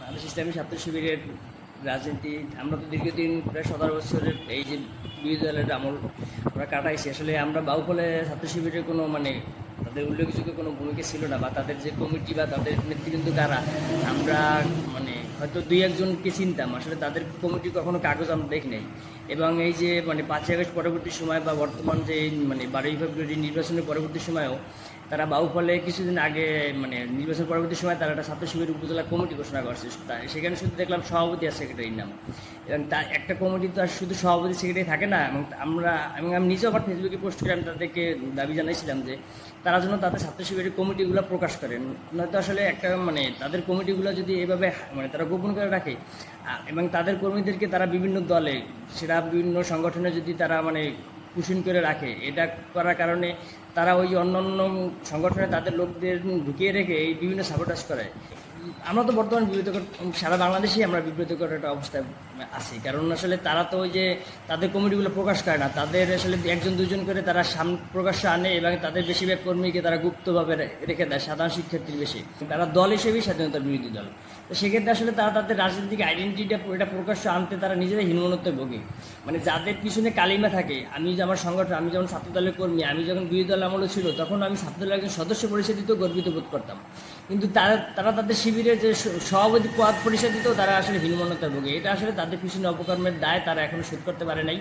বাংলাদেশ ইসলামী ছাত্র শিবিরের রাজনীতি আমরা তো দীর্ঘদিন প্রায় 17 বছরের এই যে বিরোধী দলের আমল আমরা কাটাইছি। আসলে আমরা বাহুফলে ছাত্র শিবিরের কোনো তাদের উল্লেখযোগ্য কোনো ভূমিকা ছিল না, বা তাদের যে কমিটি বা তাদের নেতৃবৃন্দ কারা আমরা হয়তো দুই একজনকে চিনতাম। আসলে তাদের কমিটি কখনো কাগজ আমরা দেখি নাই। এবং এই যে 5ই আগস্ট পরবর্তী সময় বা বর্তমান যে 12ই ফেব্রুয়ারি নির্বাচনের পরবর্তী সময়েও তারা বাহুফলে কিছুদিন আগে নির্বাচন পরবর্তী সময় তারা একটা ছাত্র শিবির উপজেলা কমিটি ঘোষণা করছে। সেখানে শুধু দেখলাম সভাপতি আর সেক্রেটারির নাম। এবং তার একটা কমিটি তো আর শুধু সভাপতি সেক্রেটারি থাকে না। এবং আমি নিজেও আবার ফেসবুকে পোস্ট করে আমি তাদেরকে দাবি জানাইছিলাম যে তারা যেন তাদের ছাত্র শিবিরের কমিটিগুলো প্রকাশ করেন। নয়তো আসলে একটা তাদের কমিটিগুলো যদি এভাবে তারা গোপন করে রাখে এবং তাদের কর্মীদেরকে তারা বিভিন্ন দলে সেটা বিভিন্ন সংগঠনে যদি তারা পুষিন করে রাখে, এটা করার কারণে তারা ওই অন্যান্য সংগঠনে তাদের লোকদের ঢুকিয়ে রেখে এই বিভিন্ন সাপোর্টাস করে। আমরা তো বর্তমান বিব্রতকর, সারা বাংলাদেশেই আমরা বিব্রতকর একটা অবস্থায় আছি। কারণ আসলে তারা তো ওই যে তাদের কমিটিগুলো প্রকাশ করে না, তাদের আসলে একজন দুজন করে তারা প্রকাশ্যে আনে এবং তাদের বেশিরভাগ কর্মীকে তারা গুপ্তভাবে রেখে দেয়, সাধারণ শিক্ষার্থীর বেশি। তারা দল হিসেবেই স্বাধীনতার বিরোধী দল। তো সেক্ষেত্রে আসলে তারা তাদের রাজনৈতিক আইডেন্টিটিটা এটা প্রকাশ্যে আনতে তারা নিজেরাই হীনমন্যতায় ভোগে। যাদের পিছনে কালিমা থাকে, আমি যে আমার সংগঠন, আমি যেমন ছাত্রদলের কর্মী, আমি যখন বিরোধী দল আমলে ছিল তখন আমি ছাত্রদলের একজন সদস্য পরিষদেও গর্বিত বোধ করতাম। কিন্তু তারা তাদের শিবিরের যে সভাপতি পদ পরিষদেও তারা আসলে হীনমন্যতায় ভোগে। এটা আসলে তাদের পিছনে অপকর্মের দায় তারা এখনো শোধ করতে পারে নাই।